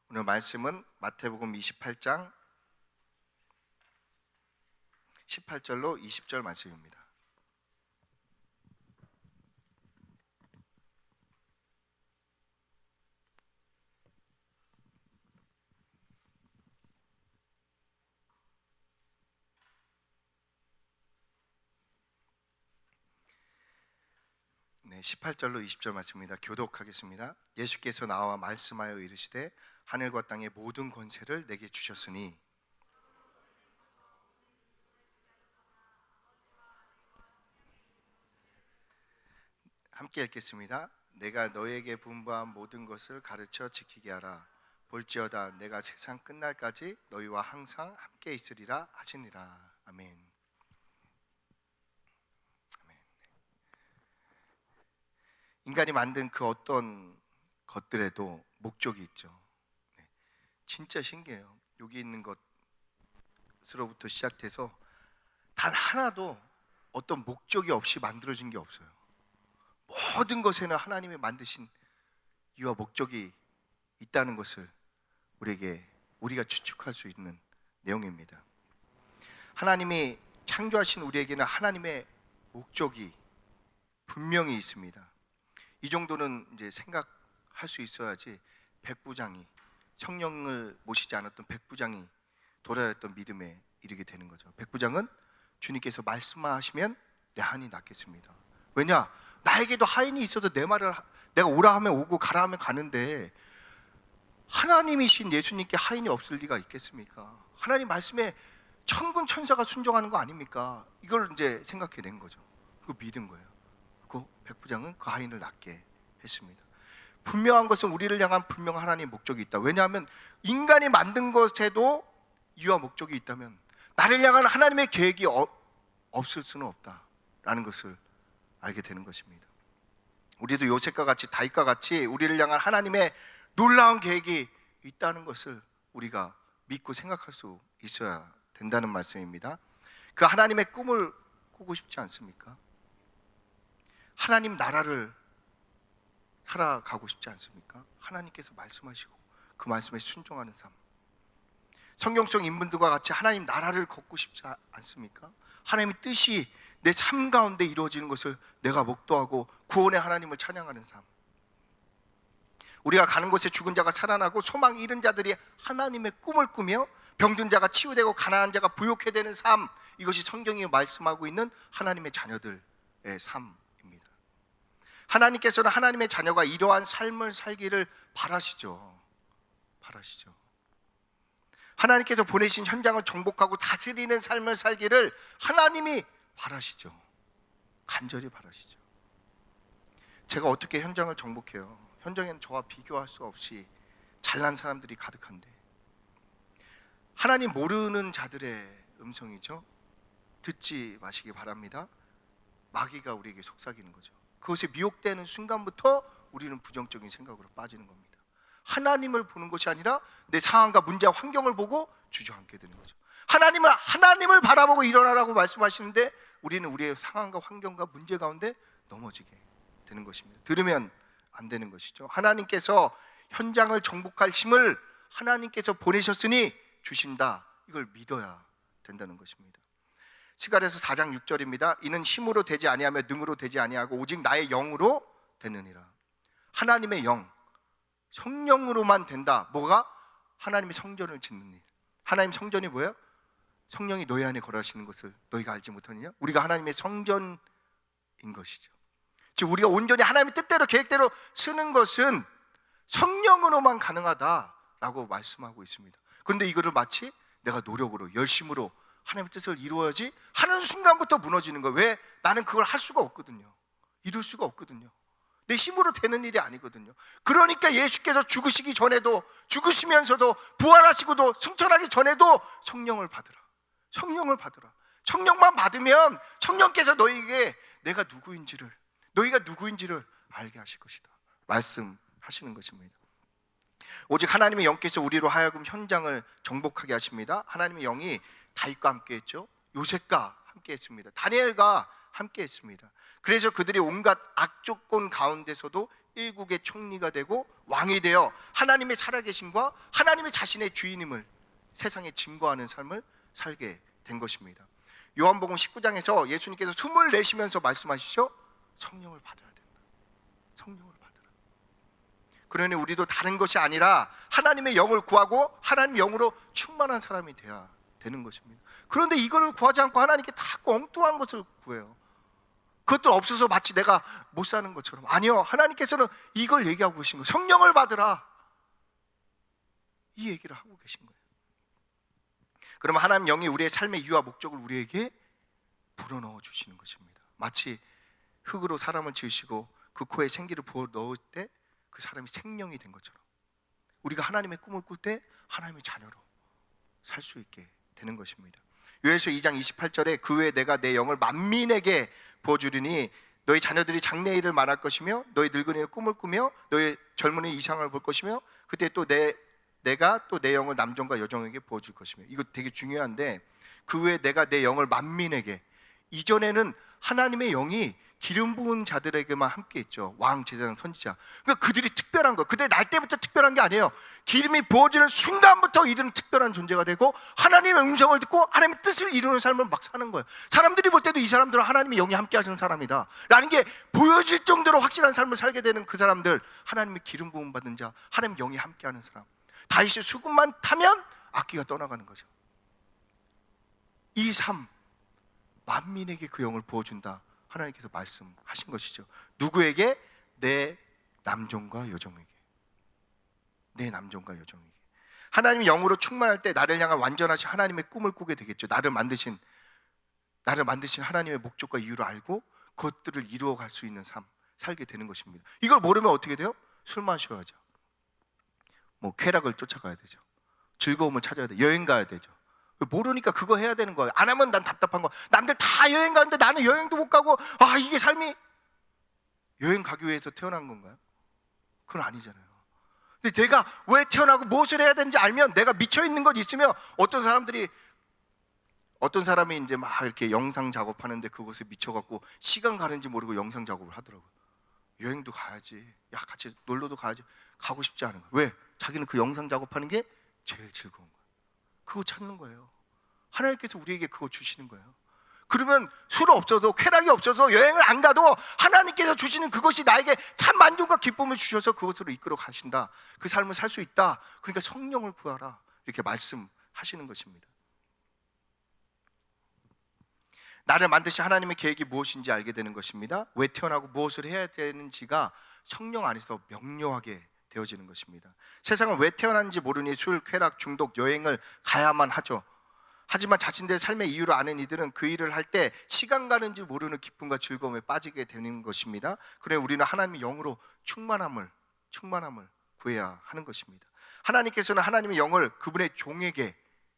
오늘 말씀은 마태복음 28장 18절로 20절 말씀입니다. 네, 18절로 20절 말씀입니다. 교독하겠습니다. 예수께서 나와 말씀하여 이르시되 하늘과 땅의 모든 권세를 내게 주셨으니 함께 읽겠습니다. 내가 너에게 분부한 모든 것을 가르쳐 지키게 하라. 볼지어다 내가 세상 끝날까지 너희와 항상 함께 있으리라 하시니라. 아멘. 아멘. 인간이 만든 그 어떤 것들에도 목적이 있죠. 진짜 신기해요. 여기 있는 것으로부터 시작돼서 단 하나도 어떤 목적이 없이 만들어진 게 없어요. 모든 것에는 하나님이 만드신 이유와 목적이 있다는 것을 우리가 추측할 수 있는 내용입니다. 하나님이 창조하신 우리에게는 하나님의 목적이 분명히 있습니다. 이 정도는 이제 생각할 수 있어야지 백부장이 성령을 모시지 않았던 백부장이 도달했던 믿음에 이르게 되는 거죠. 백부장은 주님께서 말씀하시면 내 한이 낫겠습니다. 왜냐? 나에게도 하인이 있어서 내 말을 내가 오라 하면 오고 가라 하면 가는데 하나님이신 예수님께 하인이 없을 리가 있겠습니까? 하나님 말씀에 천군 천사가 순종하는 거 아닙니까? 이걸 이제 생각해낸 거죠. 그리고 믿은 거예요. 그리고 백부장은 그 하인을 낫게 했습니다. 분명한 것은 우리를 향한 분명한 하나님의 목적이 있다. 왜냐하면 인간이 만든 것에도 이유와 목적이 있다면 나를 향한 하나님의 계획이 없을 수는 없다라는 것을 알게 되는 것입니다. 우리도 요셉과 같이 다윗과 같이 우리를 향한 하나님의 놀라운 계획이 있다는 것을 우리가 믿고 생각할 수 있어야 된다는 말씀입니다. 그 하나님의 꿈을 꾸고 싶지 않습니까? 하나님 나라를 살아가고 싶지 않습니까? 하나님께서 말씀하시고 그 말씀에 순종하는 삶. 성경 속 인물들과 같이 하나님 나라를 걷고 싶지 않습니까? 하나님의 뜻이 내 삶 가운데 이루어지는 것을 내가 목도하고 구원의 하나님을 찬양하는 삶. 우리가 가는 곳에 죽은 자가 살아나고 소망 잃은 자들이 하나님의 꿈을 꾸며 병든 자가 치유되고 가난한 자가 부욕해 되는 삶. 이것이 성경이 말씀하고 있는 하나님의 자녀들의 삶입니다. 하나님께서는 하나님의 자녀가 이러한 삶을 살기를 바라시죠. 하나님께서 보내신 현장을 정복하고 다스리는 삶을 살기를 하나님이 바라시죠. 간절히 바라시죠. 제가 어떻게 현장을 정복해요? 현장에는 저와 비교할 수 없이 잘난 사람들이 가득한데 하나님 모르는 자들의 음성이죠. 듣지 마시기 바랍니다. 마귀가 우리에게 속삭이는 거죠. 그것에 미혹되는 순간부터 우리는 부정적인 생각으로 빠지는 겁니다. 하나님을 보는 것이 아니라 내 상황과 문제와 환경을 보고 주저앉게 되는 거죠. 하나님을 바라보고 일어나라고 말씀하시는데 우리는 우리의 상황과 환경과 문제 가운데 넘어지게 되는 것입니다. 들으면 안 되는 것이죠. 하나님께서 현장을 정복할 힘을 하나님께서 보내셨으니 주신다. 이걸 믿어야 된다는 것입니다. 스가랴서 4장 6절입니다. 이는 힘으로 되지 아니하며 능으로 되지 아니하고 오직 나의 영으로 되느니라. 하나님의 영, 성령으로만 된다. 뭐가? 하나님의 성전을 짓는 일. 하나님 성전이 뭐예요? 성령이 너희 안에 거하시는 것을 너희가 알지 못하느냐? 우리가 하나님의 성전인 것이죠. 즉 우리가 온전히 하나님의 뜻대로 계획대로 쓰는 것은 성령으로만 가능하다라고 말씀하고 있습니다. 그런데 이거를 마치 내가 노력으로 열심으로 하나님의 뜻을 이루어야지 하는 순간부터 무너지는 거예요. 왜? 나는 그걸 할 수가 없거든요. 이룰 수가 없거든요. 내 힘으로 되는 일이 아니거든요. 그러니까 예수께서 죽으시기 전에도 죽으시면서도 부활하시고도 승천하기 전에도 성령을 받으라. 성령만 받으면 성령께서 너희에게 너희가 누구인지를 알게 하실 것이다 말씀하시는 것입니다. 오직 하나님의 영께서 우리로 하여금 현장을 정복하게 하십니다. 하나님의 영이 다윗과 함께 했죠. 요셉과 함께 했습니다. 다니엘과 함께 했습니다. 그래서 그들이 온갖 악조건 가운데서도 일국의 총리가 되고 왕이 되어 하나님의 살아계심과 하나님의 자신의 주인임을 세상에 증거하는 삶을 살게 된 것입니다. 요한복음 19장에서 예수님께서 숨을 내쉬면서 말씀하시죠. 성령을 받아야 된다. 성령을 받으라. 그러니 우리도 다른 것이 아니라 하나님의 영을 구하고 하나님의 영으로 충만한 사람이 돼야 되는 것입니다. 그런데 이걸 구하지 않고 하나님께 다 엉뚱한 것을 구해요. 그것도 없어서 마치 내가 못 사는 것처럼. 아니요, 하나님께서는 이걸 얘기하고 계신 거예요. 성령을 받으라, 이 얘기를 하고 계신 거예요. 그러면 하나님 영이 우리의 삶의 이유와 목적을 우리에게 불어넣어 주시는 것입니다. 마치 흙으로 사람을 지으시고 그 코에 생기를 부어 넣을 때 그 사람이 생명이 된 것처럼 우리가 하나님의 꿈을 꿀 때 하나님의 자녀로 살 수 있게 되는 것입니다. 요엘서 2장 28절에 그 후에 내가 내 영을 만민에게 부어주리니 너희 자녀들이 장래일을 말할 것이며 너희 늙은이는 꿈을 꾸며 너희 젊은이 이상을 볼 것이며 그때 또 내가 또 내 영을 남종과 여종에게 부어줄 것이며. 이거 되게 중요한데, 그 후에 내가 내 영을 만민에게, 이전에는 하나님의 영이 기름 부은 자들에게만 함께 있죠. 왕, 제사장, 선지자. 그러니까 그들이 특별한 거예요. 그들 날 때부터 특별한 게 아니에요. 기름이 부어지는 순간부터 이들은 특별한 존재가 되고 하나님의 음성을 듣고 하나님의 뜻을 이루는 삶을 막 사는 거예요. 사람들이 볼 때도 이 사람들은 하나님의 영이 함께 하시는 사람이다 라는 게 보여질 정도로 확실한 삶을 살게 되는 그 사람들, 하나님의 기름 부음 받은 자, 하나님의 영이 함께 하는 사람. 다윗이 수금만 타면 악기가 떠나가는 거죠. 이 삶, 만민에게 그 영을 부어준다, 하나님께서 말씀하신 것이죠. 누구에게? 내 남종과 여종에게. 내 남종과 여종에게. 하나님의 영으로 충만할 때 나를 향한 완전하신 하나님의 꿈을 꾸게 되겠죠. 나를 만드신 하나님의 목적과 이유를 알고 그것들을 이루어갈 수 있는 삶 살게 되는 것입니다. 이걸 모르면 어떻게 돼요? 술 마셔야죠. 쾌락을 쫓아가야 되죠. 즐거움을 찾아야 돼요. 여행 가야 되죠. 모르니까 그거 해야 되는 거예요. 안 하면 난 답답한 거. 남들 다 여행 가는데 나는 여행도 못 가고, 이게 삶이 여행 가기 위해서 태어난 건가요? 그건 아니잖아요. 근데 내가 왜 태어나고 무엇을 해야 되는지 알면, 내가 미쳐 있는 것 있으면, 어떤 사람이 이제 막 이렇게 영상 작업하는데 그것에 미쳐갖고 시간 가는지 모르고 영상 작업을 하더라고요. 여행도 가야지, 같이 놀러도 가야지. 가고 싶지 않은 거예요. 왜? 자기는 그 영상 작업하는 게 제일 즐거운 거예요. 그거 찾는 거예요. 하나님께서 우리에게 그거 주시는 거예요. 그러면 술 없어도, 쾌락이 없어서 여행을 안 가도 하나님께서 주시는 그것이 나에게 참 만족과 기쁨을 주셔서 그것으로 이끌어 가신다. 그 삶을 살 수 있다. 그러니까 성령을 구하라, 이렇게 말씀하시는 것입니다. 나를 만드신 하나님의 계획이 무엇인지 알게 되는 것입니다. 왜 태어나고 무엇을 해야 되는지가 성령 안에서 명료하게 되어지는 것입니다. 세상은 왜 태어났는지 모르니 술, 쾌락, 중독, 여행을 가야만 하죠. 하지만 자신들의 삶의 이유를 아는 이들은 그 일을 할 때 시간 가는지 모르는 기쁨과 즐거움에 빠지게 되는 것입니다. 그래 우리는 하나님의 영으로 충만함을 구해야 하는 것입니다. 하나님께서는 하나님의 영을 그분의 종에게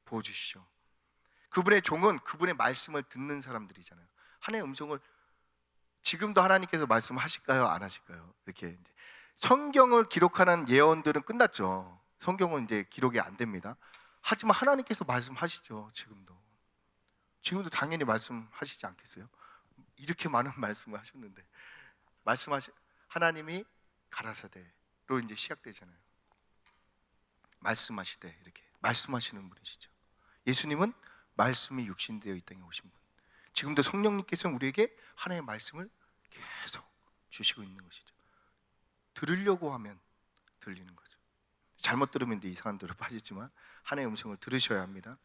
부어주시죠. 그분의 종은 그분의 말씀을 듣는 사람들이잖아요. 하나님의 음성을 지금도 하나님께서 말씀하실까요? 안 하실까요? 이렇게 이제 성경을 기록하는 예언들은 끝났죠. 성경은 이제 기록이 안 됩니다. 하지만 하나님께서 말씀하시죠. 지금도 당연히 말씀하시지 않겠어요? 이렇게 많은 말씀을 하셨는데 하나님이 가라사대로 이제 시작되잖아요. 말씀하시되, 이렇게 말씀하시는 분이시죠. 예수님은 말씀이 육신되어 이 땅에 오신 분. 지금도 성령님께서는 우리에게 하나님의 말씀을 계속 주시고 있는 것이죠. 들으려고 하면 들리는 거죠. 잘못 들으면 이상한 데로 빠지지만 하나님의 음성을 들으셔야 합니다.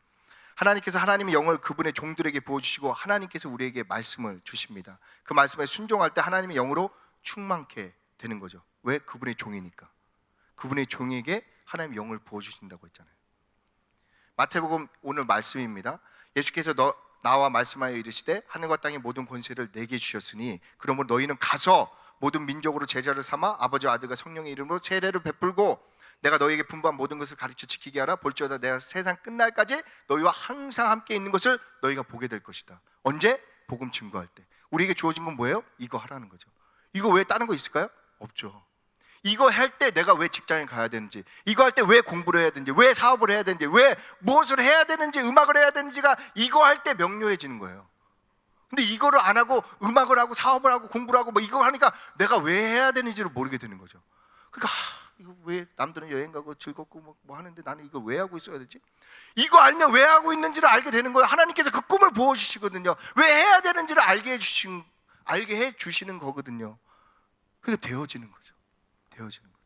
하나님께서 하나님의 영을 그분의 종들에게 부어주시고 하나님께서 우리에게 말씀을 주십니다. 그 말씀에 순종할 때 하나님의 영으로 충만케 되는 거죠. 왜? 그분의 종이니까. 그분의 종에게 하나님의 영을 부어주신다고 했잖아요. 마태복음 오늘 말씀입니다. 예수께서 나와 말씀하여 이르시되 하늘과 땅의 모든 권세를 내게 주셨으니 그러므로 너희는 가서 모든 민족으로 제자를 삼아 아버지와 아들과 성령의 이름으로 세례를 베풀고 내가 너희에게 분부한 모든 것을 가르쳐 지키게 하라. 볼지어다 내가 세상 끝날까지 너희와 항상 함께 있는 것을 너희가 보게 될 것이다. 언제? 복음 증거할 때. 우리에게 주어진 건 뭐예요? 이거 하라는 거죠. 이거 외에 다른 거 있을까요? 없죠. 이거 할 때 내가 왜 직장에 가야 되는지, 이거 할 때 왜 공부를 해야 되는지, 왜 사업을 해야 되는지, 왜 무엇을 해야 되는지, 음악을 해야 되는지가 이거 할 때 명료해지는 거예요. 근데 이거를 안 하고 음악을 하고 사업을 하고 공부를 하고 뭐 이거 하니까 내가 왜 해야 되는지를 모르게 되는 거죠. 그러니까 이거 왜 남들은 여행 가고 즐겁고 뭐 하는데 나는 이걸 왜 하고 있어야 되지? 이거 알면 왜 하고 있는지를 알게 되는 거예요. 하나님께서 그 꿈을 부어주시거든요. 왜 해야 되는지를 알게 해주시는 거거든요. 그래서 되어지는 거죠. 되어지는 거죠.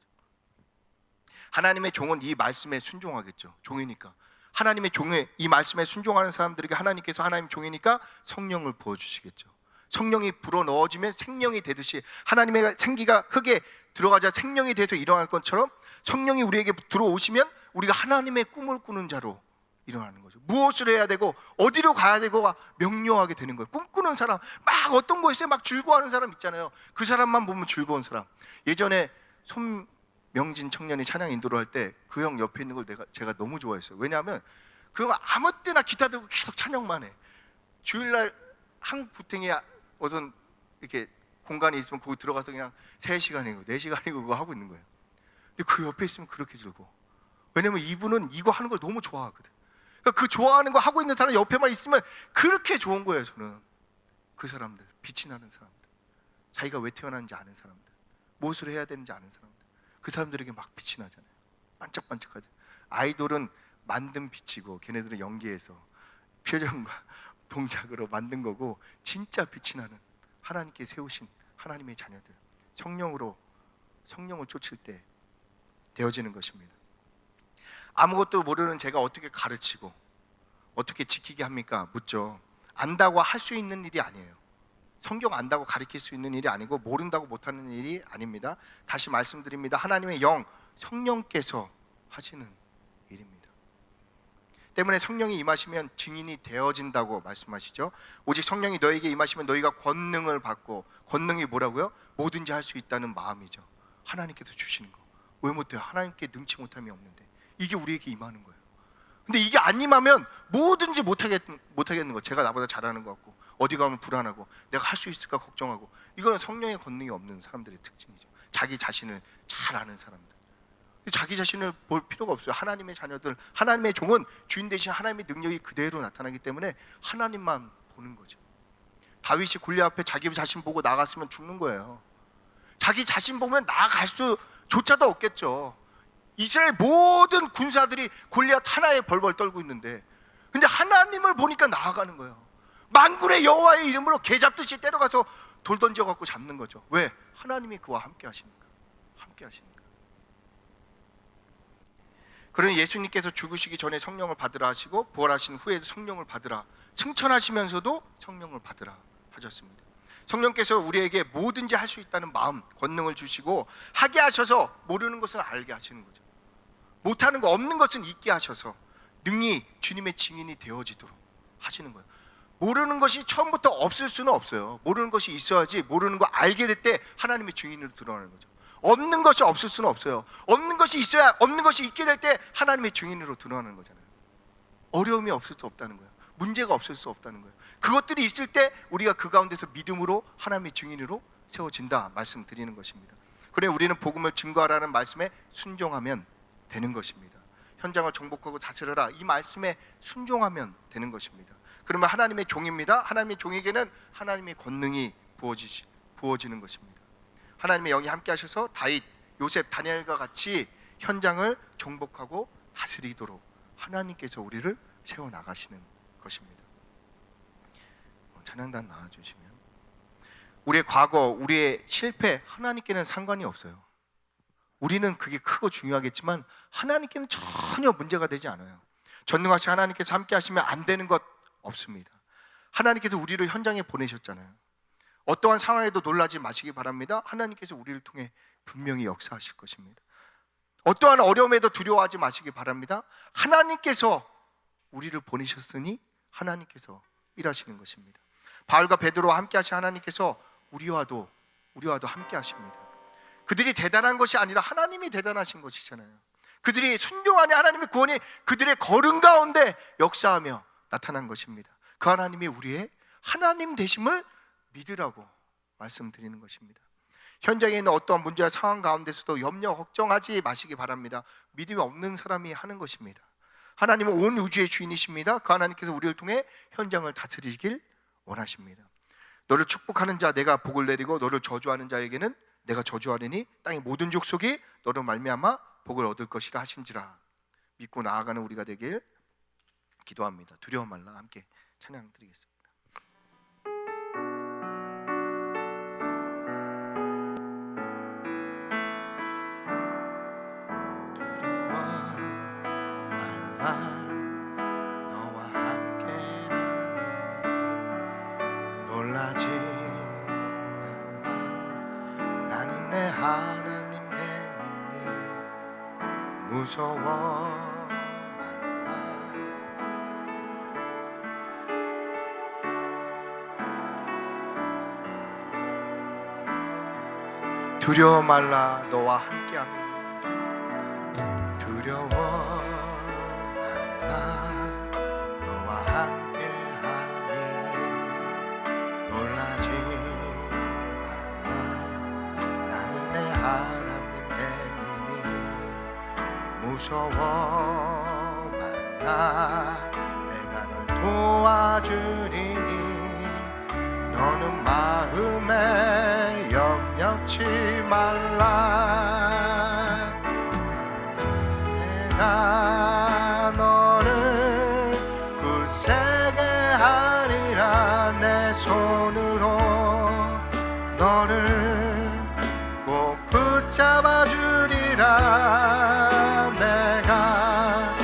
하나님의 종은 이 말씀에 순종하겠죠. 종이니까. 하나님의 종에 이 말씀에 순종하는 사람들에게 하나님께서 하나님 종이니까 성령을 부어주시겠죠. 성령이 불어 넣어지면 생명이 되듯이 하나님의 생기가 흙에 들어가자 생명이 돼서 일어날 것처럼 성령이 우리에게 들어오시면 우리가 하나님의 꿈을 꾸는 자로 일어나는 거죠. 무엇을 해야 되고 어디로 가야 되고가 명료하게 되는 거예요. 꿈꾸는 사람, 막 어떤 곳에 막 즐거워하는 사람 있잖아요. 그 사람만 보면 즐거운 사람. 예전에 손명진 청년이 찬양 인도를 할 때 그 형 옆에 있는 걸 제가 너무 좋아했어요. 왜냐하면 그 형은 아무 때나 기타 들고 계속 찬양만 해. 주일날 한 구탱이 어떤 이렇게 공간이 있으면 거기 들어가서 그냥 3시간이고 4시간이고 그거 하고 있는 거예요. 근데 그 옆에 있으면 그렇게 즐거워. 왜냐면 이분은 이거 하는 걸 너무 좋아하거든. 그러니까 그 좋아하는 거 하고 있는 사람 옆에만 있으면 그렇게 좋은 거예요. 저는 그 사람들, 빛이 나는 사람들, 자기가 왜 태어났는지 아는 사람들, 무엇을 해야 되는지 아는 사람들, 그 사람들에게 막 빛이 나잖아요. 반짝반짝하죠. 아이돌은 만든 빛이고 걔네들은 연기해서 표정과 동작으로 만든 거고, 진짜 빛이 나는 하나님께 세우신 하나님의 자녀들, 성령을 쫓을 때 되어지는 것입니다. 아무것도 모르는 제가 어떻게 가르치고 어떻게 지키게 합니까? 묻죠. 안다고 할 수 있는 일이 아니에요. 성경 안다고 가르칠 수 있는 일이 아니고 모른다고 못하는 일이 아닙니다. 다시 말씀드립니다. 하나님의 영, 성령께서 하시는 일입니다. 때문에 성령이 임하시면 증인이 되어진다고 말씀하시죠. 오직 성령이 너에게 임하시면 너희가 권능을 받고, 권능이 뭐라고요? 뭐든지 할 수 있다는 마음이죠. 하나님께서 주시는 거. 왜 못해요? 하나님께 능치 못함이 없는데 이게 우리에게 임하는 거예요. 근데 이게 안 임하면 뭐든지 못하겠는 거. 제가 나보다 잘하는 것 같고, 어디 가면 불안하고, 내가 할 수 있을까 걱정하고, 이거는 성령의 권능이 없는 사람들의 특징이죠. 자기 자신을 잘 아는 사람들. 자기 자신을 볼 필요가 없어요. 하나님의 자녀들, 하나님의 종은 주인 대신 하나님의 능력이 그대로 나타나기 때문에 하나님만 보는 거죠. 다윗이 골리앗 앞에 자기 자신 보고 나갔으면 죽는 거예요. 자기 자신 보면 나아갈 수조차도 없겠죠. 이스라엘 모든 군사들이 골리앗 하나에 벌벌 떨고 있는데, 근데 하나님을 보니까 나아가는 거예요. 만군의 여호와의 이름으로 개 잡듯이 때려가서 돌 던져갖고 잡는 거죠. 왜? 하나님이 그와 함께 하시니까. 함께 하시니까. 그러니 예수님께서 죽으시기 전에 성령을 받으라 하시고, 부활하신 후에도 성령을 받으라, 승천하시면서도 성령을 받으라 하셨습니다. 성령께서 우리에게 뭐든지 할 수 있다는 마음, 권능을 주시고 하게 하셔서 모르는 것은 알게 하시는 거죠. 못하는 거, 없는 것은 있게 하셔서 능히 주님의 증인이 되어지도록 하시는 거예요. 모르는 것이 처음부터 없을 수는 없어요. 모르는 것이 있어야지 모르는 거 알게 될 때 하나님의 증인으로 드러나는 거죠. 없는 것이 없을 수는 없어요. 없는 것이 있어야, 없는 것이 있게 될 때 하나님의 증인으로 드러나는 거잖아요. 어려움이 없을 수 없다는 거예요. 문제가 없을 수 없다는 거예요. 그것들이 있을 때 우리가 그 가운데서 믿음으로 하나님의 증인으로 세워진다 말씀드리는 것입니다. 그래 우리는 복음을 증거하라는 말씀에 순종하면 되는 것입니다. 현장을 정복하고 다스려라, 이 말씀에 순종하면 되는 것입니다. 그러면 하나님의 종입니다. 하나님의 종에게는 하나님의 권능이 부어지는 것입니다. 하나님의 영이 함께 하셔서 다윗, 요셉, 다니엘과 같이 현장을 정복하고 다스리도록 하나님께서 우리를 세워나가시는 것입니다. 찬양단 나와주시면, 우리의 과거, 우리의 실패, 하나님께는 상관이 없어요. 우리는 그게 크고 중요하겠지만 하나님께는 전혀 문제가 되지 않아요. 전능하신 하나님께서 함께 하시면 안 되는 것 없습니다. 하나님께서 우리를 현장에 보내셨잖아요. 어떠한 상황에도 놀라지 마시기 바랍니다. 하나님께서 우리를 통해 분명히 역사하실 것입니다. 어떠한 어려움에도 두려워하지 마시기 바랍니다. 하나님께서 우리를 보내셨으니 하나님께서 일하시는 것입니다. 바울과 베드로와 함께 하신 하나님께서 우리와도 함께 하십니다. 그들이 대단한 것이 아니라 하나님이 대단하신 것이잖아요. 그들이 순종하니 하나님의 구원이 그들의 걸음 가운데 역사하며 나타난 것입니다. 그 하나님이 우리의 하나님 되심을 믿으라고 말씀드리는 것입니다. 현장에 있는 어떠한 문제와 상황 가운데서도 염려 걱정하지 마시기 바랍니다. 믿음이 없는 사람이 하는 것입니다. 하나님은 온 우주의 주인이십니다. 그 하나님께서 우리를 통해 현장을 다스리길 원하십니다. 너를 축복하는 자 내가 복을 내리고 너를 저주하는 자에게는 내가 저주하리니 땅의 모든 족속이 너로 말미암아 복을 얻을 것이라 하신지라. 믿고 나아가는 우리가 되길 기도합니다. 두려워 말라. 함께 찬양 드리겠습니다. 너와 함께하니 놀라지 말라. 나는 내 하나님 됨이니 무서워 말라. 두려워 말라. 너와 함께하니 두려워 너와 함께함이니 놀라지 말라. 나는 내 하나님 됨이니 무서워 말라. 내가 널 도와주리니 너는 마음에 염려치 말라. 내가 내 손으로 너를 꼭 붙잡아 주리라. 내가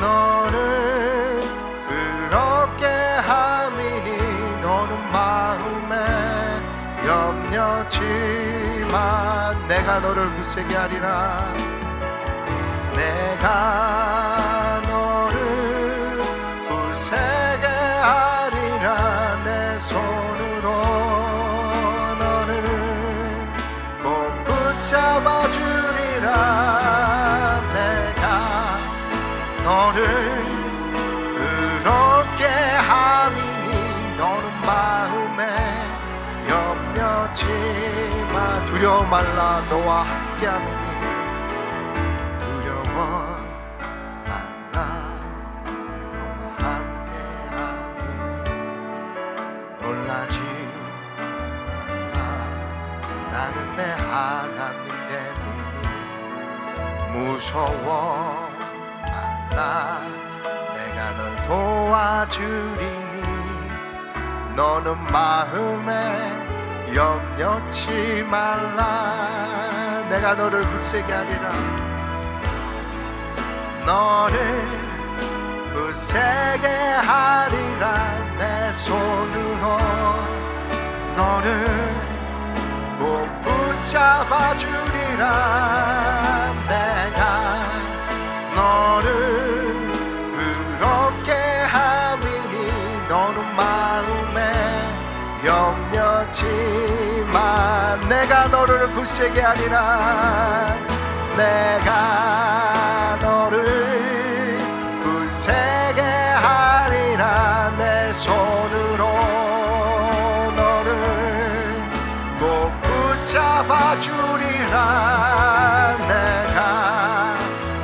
너를 그렇게 함이니 너는 마음에 염려치만 내가 너를 굳세게 하리라. 내가 너를 굳세게 하리라. 내 손으로 너를 꼭 붙잡아 주리라. 내가 너를 그렇게 함이니 너는 마음에 염려치 마. 두려워 말라. 너와 함께함이니 두려워 말라. 놀라지 말라. 나는 내 하나님 됨이니 무서워 말라. 내가 널 도와주리니 너는 마음에 염려치 말라. 내가 너를 굳세게 하리라. 너를 굳세게 하리라. 내 손으로 너를 꼭 붙잡아 주리라. 내가 너를 그렇게 함이니 너는 마음에 염려치만 내가 너를 굳세게 하리라. 내가 너를 굳세게 하리라. 내 손으로 너를 꼭 붙잡아 주리라. 내가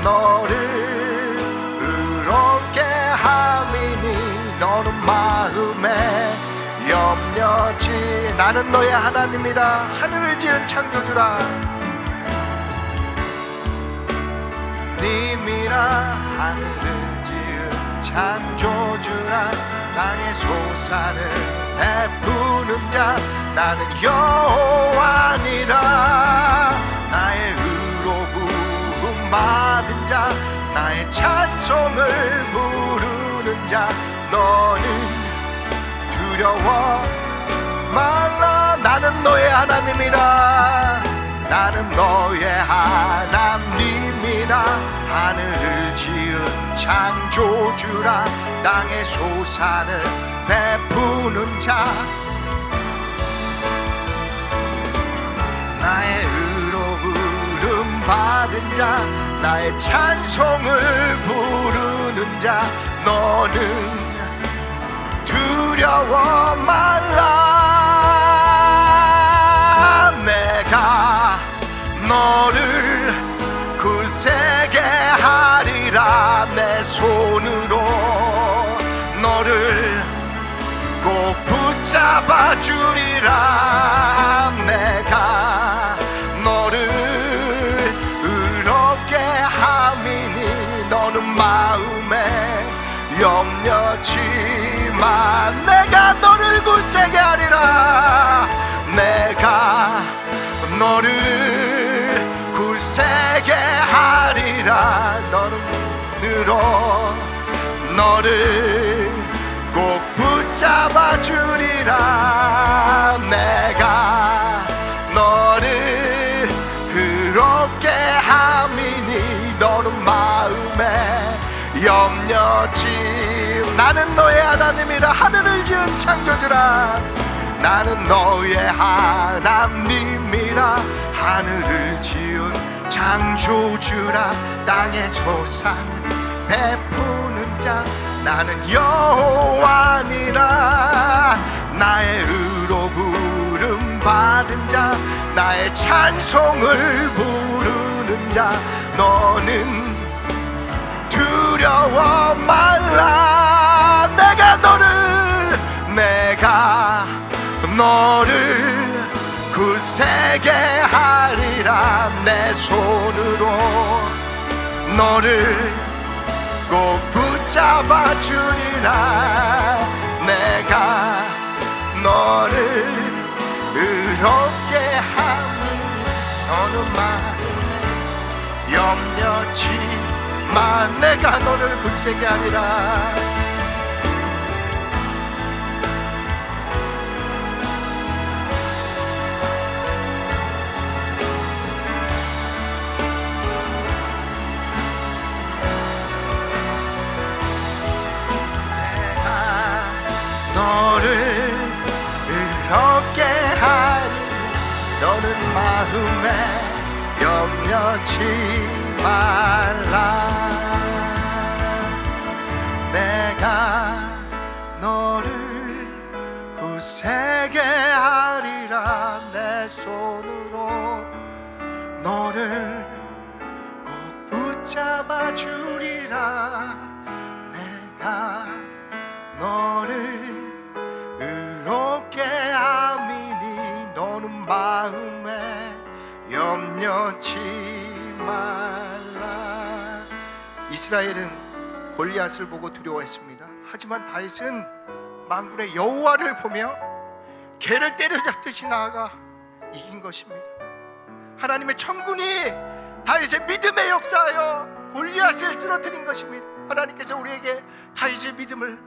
너를 그렇게 함이니 너는 마음에 염려치. 나는 너의 하나님이라. 하늘을 지은 창조주라. 님이라. 하늘을 지은 창조주라. 땅의 소산을 베푸는 자. 나는 여호와니라. 나의 의로 부름 받은 자. 나의 찬송을 부르는 자. 너는 두려워 말라. 나는 너의 하나님이라. 나는 너의 하나님이라. 하늘을 지은 창조주라. 땅의 소산을 베푸는 자. 나의 의로 부름 받은 자. 나의 찬송을 부르는 자. 너는 두려워 말라. 내가 너를 굳세게 하리라. 내 손으로 너를 꼭 붙잡아 붙잡아주리라. 내가 너를 의롭게 함이니 너는 마음에 염려치마. 내가 너를 굳세게 하리라. 내가 너를 굳세게 하리라. 너는 늘어 너를 꼭 붙잡아 주리라. 내가 너를 의롭게 함이니 너는 마음에 염려치. 나는 너의 하나님이라 하늘을 지은 창조주라. 나는 너의 하나님이라 하늘을 지은 창조주라. 땅의 소산 베푸는 자 나는 여호와니라. 나의 의로 부름 받은 자 나의 찬송을 부르는 자 너는 두려워 말라. 내가 너를 굳세게 하리라. 내 손으로 너를 꼭 붙잡아 주리라. 내가 너를 의롭게 하니 너는 마음에 염려치 마. 내가 너를 굳세게 하리라. 너를 의롭게 하리. 너는 마음에 염려치 말라. 내가 너를 굳세게 하리라. 내 손으로 너를 꼭 붙잡아 주리라. 내가 너를 의롭게 함이니 너는 마음에 염려치 말라. 이스라엘은 골리앗을 보고 두려워했습니다. 하지만 다윗은 만군의 여호와를 보며 개를 때려잡듯이 나아가 이긴 것입니다. 하나님의 천군이 다윗의 믿음에 역사하여 골리앗을 쓰러뜨린 것입니다. 하나님께서 우리에게 다윗의 믿음을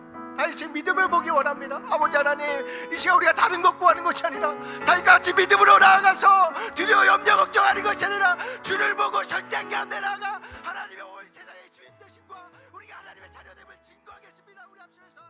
보기 원합니다. 아버지 하나님, 이 시간 우리가 다른 것 구하는 것이 아니라 다윗과 같이 믿음으로 나아가서 두려워 염려 걱정하는 것이 아니라 주를 보고 현장 가운데 나아가 하나님의 온 세상의 주인 되심과 우리가 하나님의 자녀됨을 증거하겠습니다. 우리 앞서서